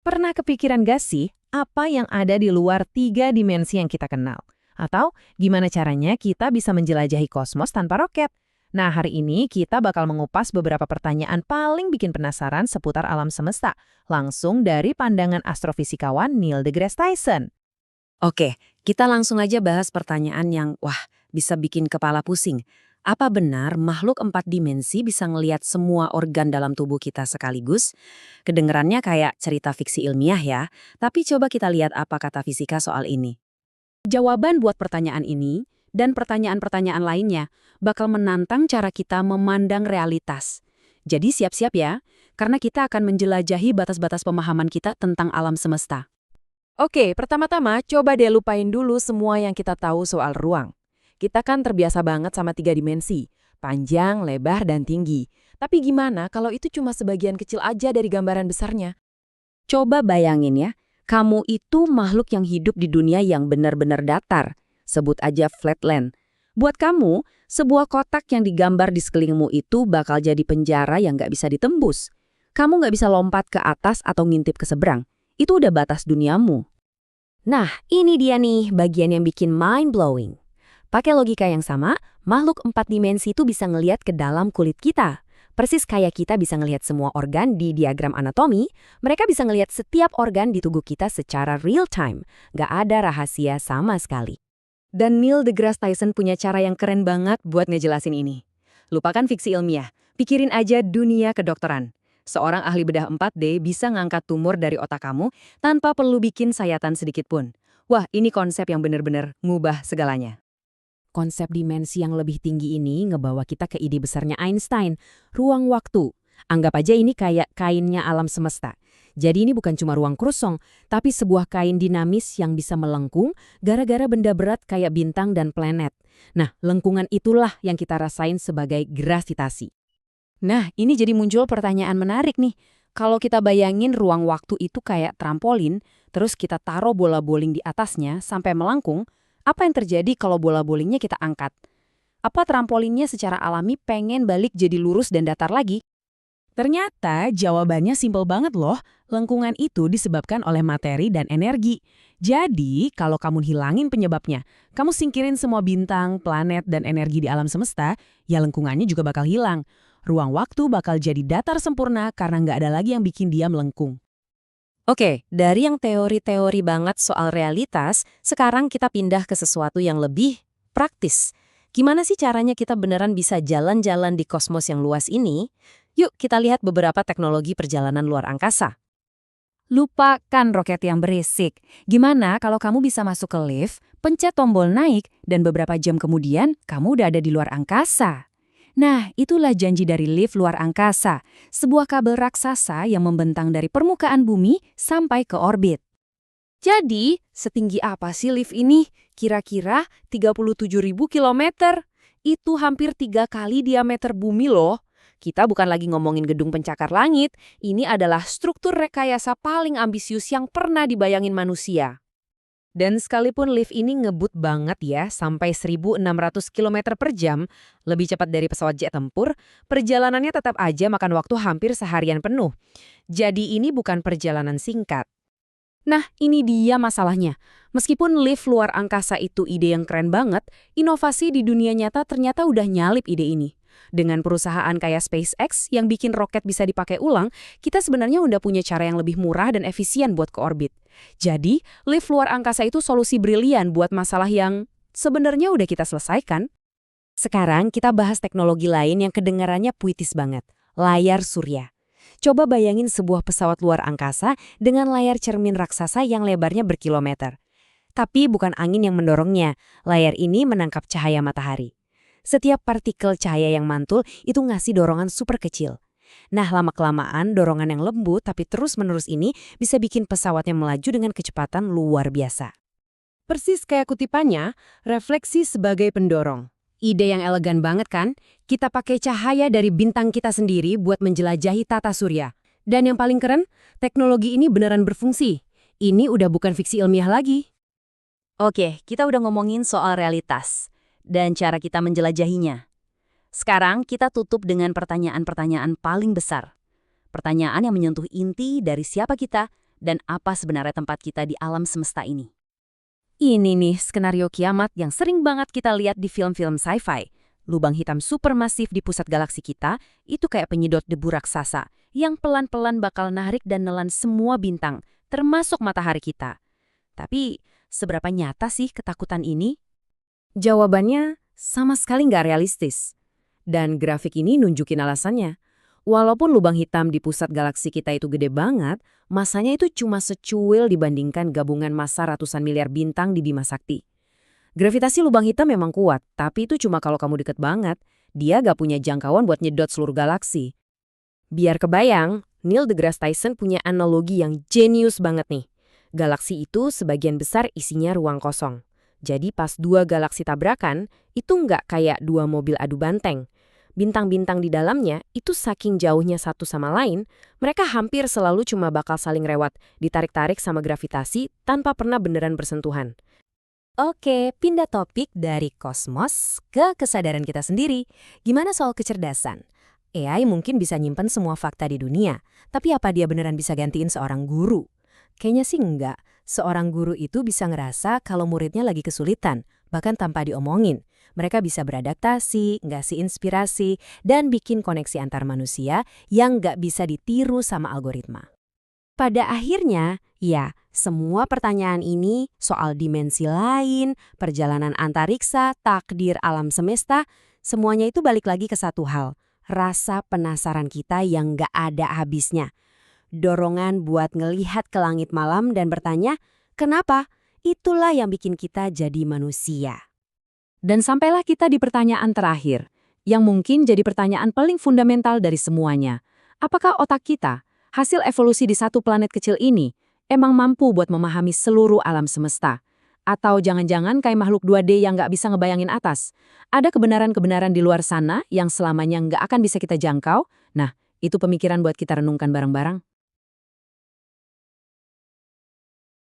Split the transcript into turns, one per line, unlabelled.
Pernah kepikiran gak sih apa yang ada di luar 3 dimensi yang kita kenal? Atau gimana caranya kita bisa menjelajahi kosmos tanpa roket? Nah, hari ini kita bakal mengupas beberapa pertanyaan paling bikin penasaran seputar alam semesta, langsung dari pandangan astrofisikawan Neil deGrasse Tyson.
Oke, kita langsung aja bahas pertanyaan yang, bisa bikin kepala pusing. Apa benar makhluk 4 dimensi bisa ngelihat semua organ dalam tubuh kita sekaligus? Kedengerannya kayak cerita fiksi ilmiah ya, tapi coba kita lihat apa kata fisika soal ini. Jawaban buat pertanyaan ini, dan pertanyaan-pertanyaan lainnya, bakal menantang cara kita memandang realitas. Jadi siap-siap ya, karena kita akan menjelajahi batas-batas pemahaman kita tentang alam semesta.
Oke, pertama-tama coba deh lupain dulu semua yang kita tahu soal ruang. Kita kan terbiasa banget sama 3 dimensi, panjang, lebar, dan tinggi. Tapi gimana kalau itu cuma sebagian kecil aja dari gambaran besarnya?
Coba bayangin ya, kamu itu makhluk yang hidup di dunia yang benar-benar datar. Sebut aja flatland. Buat kamu, sebuah kotak yang digambar di sekelilingmu itu bakal jadi penjara yang nggak bisa ditembus. Kamu nggak bisa lompat ke atas atau ngintip ke seberang. Itu udah batas duniamu. Nah, ini dia nih bagian yang bikin mind-blowing. Pakai logika yang sama, makhluk 4 dimensi itu bisa ngelihat ke dalam kulit kita. Persis kayak kita bisa ngelihat semua organ di diagram anatomi, mereka bisa ngelihat setiap organ di tubuh kita secara real time. Nggak ada rahasia sama sekali. Dan Neil deGrasse Tyson punya cara yang keren banget buat ngejelasin ini. Lupakan fiksi ilmiah, pikirin aja dunia kedokteran. Seorang ahli bedah 4D bisa ngangkat tumor dari otak kamu tanpa perlu bikin sayatan sedikit pun. Wah, ini konsep yang benar-benar ngubah segalanya. Konsep dimensi yang lebih tinggi ini ngebawa kita ke ide besarnya Einstein, ruang waktu. Anggap aja ini kayak kainnya alam semesta. Jadi ini bukan cuma ruang kosong, tapi sebuah kain dinamis yang bisa melengkung gara-gara benda berat kayak bintang dan planet. Nah, lengkungan itulah yang kita rasain sebagai gravitasi. Nah, ini jadi muncul pertanyaan menarik nih. Kalau kita bayangin ruang waktu itu kayak trampolin, terus kita taruh bola bowling di atasnya sampai melengkung, apa yang terjadi kalau bola bowlingnya kita angkat? Apa trampolinnya secara alami pengen balik jadi lurus dan datar lagi?
Ternyata jawabannya simpel banget loh. Lengkungan itu disebabkan oleh materi dan energi. Jadi, kalau kamu hilangin penyebabnya, kamu singkirin semua bintang, planet, dan energi di alam semesta, ya lengkungannya juga bakal hilang. Ruang waktu bakal jadi datar sempurna karena nggak ada lagi yang bikin dia melengkung.
Oke, dari yang teori-teori banget soal realitas, sekarang kita pindah ke sesuatu yang lebih praktis. Gimana sih caranya kita beneran bisa jalan-jalan di kosmos yang luas ini? Yuk kita lihat beberapa teknologi perjalanan luar angkasa. Lupakan roket yang berisik. Gimana kalau kamu bisa masuk ke lift, pencet tombol naik, dan beberapa jam kemudian kamu udah ada di luar angkasa? Nah, itulah janji dari lift luar angkasa, sebuah kabel raksasa yang membentang dari permukaan bumi sampai ke orbit. Jadi, setinggi apa sih lift ini? Kira-kira 37.000 kilometer. Itu hampir 3 kali diameter bumi loh. Kita bukan lagi ngomongin gedung pencakar langit, ini adalah struktur rekayasa paling ambisius yang pernah dibayangin manusia. Dan sekalipun lift ini ngebut banget ya, sampai 1.600 km per jam, lebih cepat dari pesawat jet tempur, perjalanannya tetap aja makan waktu hampir seharian penuh. Jadi ini bukan perjalanan singkat. Nah, ini dia masalahnya. Meskipun lift luar angkasa itu ide yang keren banget, inovasi di dunia nyata ternyata udah nyalip ide ini. Dengan perusahaan kayak SpaceX yang bikin roket bisa dipakai ulang, kita sebenarnya udah punya cara yang lebih murah dan efisien buat ke orbit. Jadi, lift luar angkasa itu solusi brilian buat masalah yang sebenarnya udah kita selesaikan. Sekarang kita bahas teknologi lain yang kedengarannya puitis banget, layar surya. Coba bayangin sebuah pesawat luar angkasa dengan layar cermin raksasa yang lebarnya berkilometer. Tapi bukan angin yang mendorongnya, layar ini menangkap cahaya matahari. Setiap partikel cahaya yang mantul itu ngasih dorongan super kecil. Nah, lama-kelamaan dorongan yang lembut tapi terus-menerus ini bisa bikin pesawatnya melaju dengan kecepatan luar biasa. Persis kayak kutipannya, refleksi sebagai pendorong. Ide yang elegan banget kan? Kita pakai cahaya dari bintang kita sendiri buat menjelajahi tata surya. Dan yang paling keren, teknologi ini beneran berfungsi. Ini udah bukan fiksi ilmiah lagi. Oke, kita udah ngomongin soal realitas dan cara kita menjelajahinya. Sekarang kita tutup dengan pertanyaan-pertanyaan paling besar. Pertanyaan yang menyentuh inti dari siapa kita dan apa sebenarnya tempat kita di alam semesta ini. Ini nih skenario kiamat yang sering banget kita lihat di film-film sci-fi. Lubang hitam supermasif di pusat galaksi kita itu kayak penyedot debu raksasa yang pelan-pelan bakal narik dan nelan semua bintang, termasuk matahari kita. Tapi, seberapa nyata sih ketakutan ini? Jawabannya sama sekali nggak realistis. Dan grafik ini nunjukin alasannya. Walaupun lubang hitam di pusat galaksi kita itu gede banget, masanya itu cuma secuil dibandingkan gabungan massa ratusan miliar bintang di Bima Sakti. Gravitasi lubang hitam memang kuat, tapi itu cuma kalau kamu deket banget. Dia gak punya jangkauan buat nyedot seluruh galaksi. Biar kebayang, Neil deGrasse Tyson punya analogi yang jenius banget nih. Galaksi itu sebagian besar isinya ruang kosong. Jadi pas dua galaksi tabrakan, itu nggak kayak dua mobil adu banteng. Bintang-bintang di dalamnya itu saking jauhnya satu sama lain, mereka hampir selalu cuma bakal saling rewat, ditarik-tarik sama gravitasi tanpa pernah beneran bersentuhan. Oke, pindah topik dari kosmos ke kesadaran kita sendiri. Gimana soal kecerdasan? AI mungkin bisa nyimpen semua fakta di dunia, tapi apa dia beneran bisa gantiin seorang guru? Kayaknya sih enggak. Seorang guru itu bisa ngerasa kalau muridnya lagi kesulitan, bahkan tanpa diomongin. Mereka bisa beradaptasi, ngasih inspirasi, dan bikin koneksi antar manusia yang nggak bisa ditiru sama algoritma. Pada akhirnya, ya, semua pertanyaan ini soal dimensi lain, perjalanan antariksa, takdir alam semesta, semuanya itu balik lagi ke satu hal, rasa penasaran kita yang nggak ada habisnya. Dorongan buat ngelihat ke langit malam dan bertanya, kenapa? Itulah yang bikin kita jadi manusia. Dan sampailah kita di pertanyaan terakhir, yang mungkin jadi pertanyaan paling fundamental dari semuanya. Apakah otak kita, hasil evolusi di satu planet kecil ini, emang mampu buat memahami seluruh alam semesta? Atau jangan-jangan kayak makhluk 2D yang nggak bisa ngebayangin atas? Ada kebenaran-kebenaran di luar sana yang selamanya nggak akan bisa kita jangkau? Nah, itu pemikiran buat kita renungkan bareng-bareng.